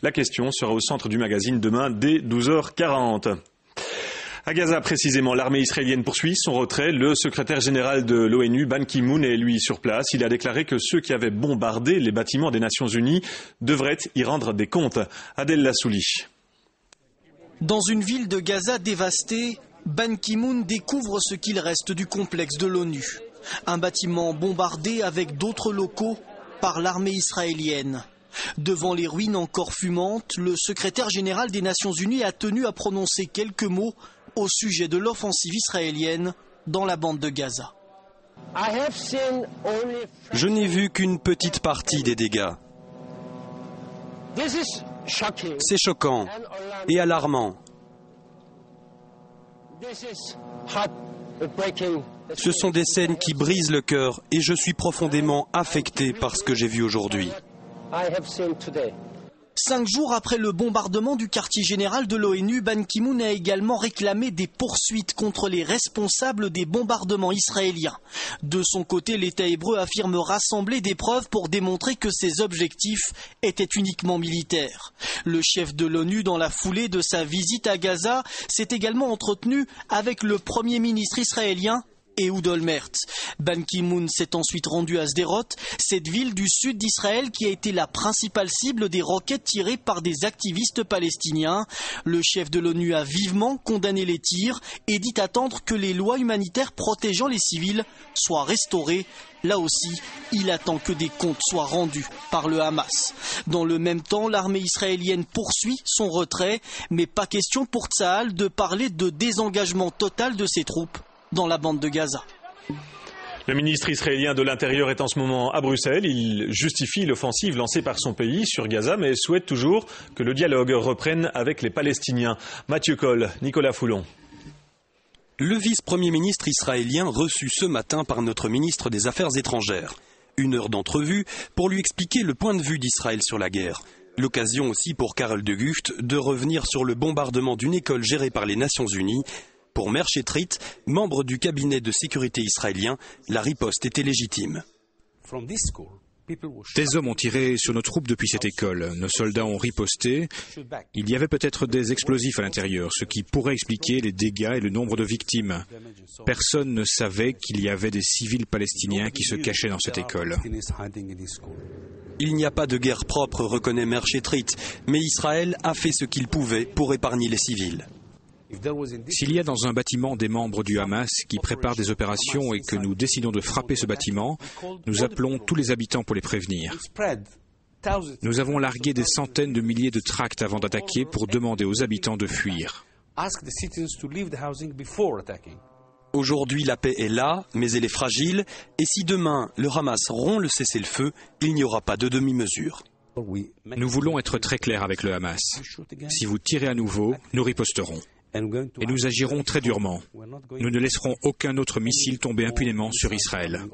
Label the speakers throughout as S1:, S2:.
S1: La question sera au centre du magazine demain dès 12h40. À Gaza, précisément, l'armée israélienne poursuit son retrait. Le secrétaire général de l'ONU, Ban Ki-moon, est lui sur place. Il a déclaré que ceux qui avaient bombardé les bâtiments des Nations Unies devraient y rendre des comptes. Adel Lassouli.
S2: Dans une ville de Gaza dévastée, Ban Ki-moon découvre ce qu'il reste du complexe de l'ONU. Un bâtiment bombardé avec d'autres locaux par l'armée israélienne. Devant les ruines encore fumantes, le secrétaire général des Nations Unies a tenu à prononcer quelques mots au sujet de l'offensive israélienne dans la bande de Gaza.
S3: Je n'ai vu qu'une petite partie des dégâts. C'est choquant et alarmant. Ce sont des scènes qui brisent le cœur et je suis profondément affecté par ce que j'ai vu aujourd'hui.
S2: 5 jours après le bombardement du quartier général de l'ONU, Ban Ki-moon a également réclamé des poursuites contre les responsables des bombardements israéliens. De son côté, l'État hébreu affirme rassembler des preuves pour démontrer que ses objectifs étaient uniquement militaires. Le chef de l'ONU, dans la foulée de sa visite à Gaza, s'est également entretenu avec le premier ministre israélien, Ehud Olmert. Ban Ki-moon s'est ensuite rendu à Sderot, cette ville du sud d'Israël qui a été la principale cible des roquettes tirées par des activistes palestiniens. Le chef de l'ONU a vivement condamné les tirs et dit attendre que les lois humanitaires protégeant les civils soient restaurées. Là aussi, il attend que des comptes soient rendus par le Hamas. Dans le même temps, l'armée israélienne poursuit son retrait, mais pas question pour Tsahal de parler de désengagement total de ses troupes dans la bande de Gaza.
S1: Le ministre israélien de l'Intérieur est en ce moment à Bruxelles. Il justifie l'offensive lancée par son pays sur Gaza, mais souhaite toujours que le dialogue reprenne avec les Palestiniens. Mathieu Coll, Nicolas Foulon.
S3: Le vice-premier ministre israélien reçu ce matin par notre ministre des Affaires étrangères. 1 heure d'entrevue pour lui expliquer le point de vue d'Israël sur la guerre. L'occasion aussi pour Karel de Gucht de revenir sur le bombardement d'une école gérée par les Nations Unies. Pour Meir Shettrit, membre du cabinet de sécurité israélien, la riposte était légitime.
S4: Des hommes ont tiré sur nos troupes depuis cette école. Nos soldats ont riposté. Il y avait peut-être des explosifs à l'intérieur, ce qui pourrait expliquer les dégâts et le nombre de victimes. Personne ne savait qu'il y avait des civils palestiniens qui se cachaient dans cette école.
S3: Il n'y a pas de guerre propre, reconnaît Meir Shettrit, mais Israël a fait ce qu'il pouvait pour épargner les civils.
S4: S'il y a dans un bâtiment des membres du Hamas qui préparent des opérations et que nous décidons de frapper ce bâtiment, nous appelons tous les habitants pour les prévenir. Nous avons largué des centaines de milliers de tracts avant d'attaquer pour demander aux habitants de fuir.
S3: Aujourd'hui, la paix est là, mais elle est fragile, et si demain le Hamas rompt le cessez-le-feu, il n'y aura pas de demi-mesure.
S4: Nous voulons être très clairs avec le Hamas. Si vous tirez à nouveau, nous riposterons. Et nous agirons très durement. Nous ne laisserons aucun autre missile tomber impunément sur Israël.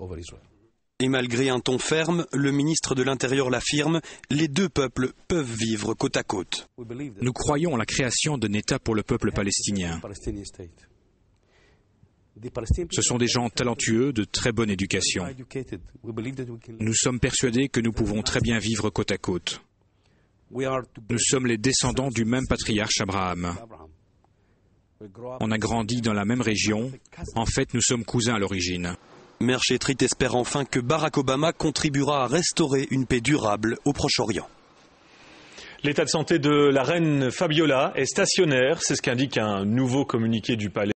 S3: Et malgré un ton ferme, le ministre de l'Intérieur l'affirme, les deux peuples peuvent vivre côte à côte.
S4: Nous croyons en la création d'un État pour le peuple palestinien. Ce sont des gens talentueux, de très bonne éducation. Nous sommes persuadés que nous pouvons très bien vivre côte à côte. Nous sommes les descendants du même patriarche Abraham. On a grandi dans la même région. En fait, nous sommes cousins à l'origine.
S3: Meir Shettrit espère enfin que Barack Obama contribuera à restaurer une paix durable au Proche-Orient.
S1: L'état de santé de la reine Fabiola est stationnaire, c'est ce qu'indique un nouveau communiqué du palais.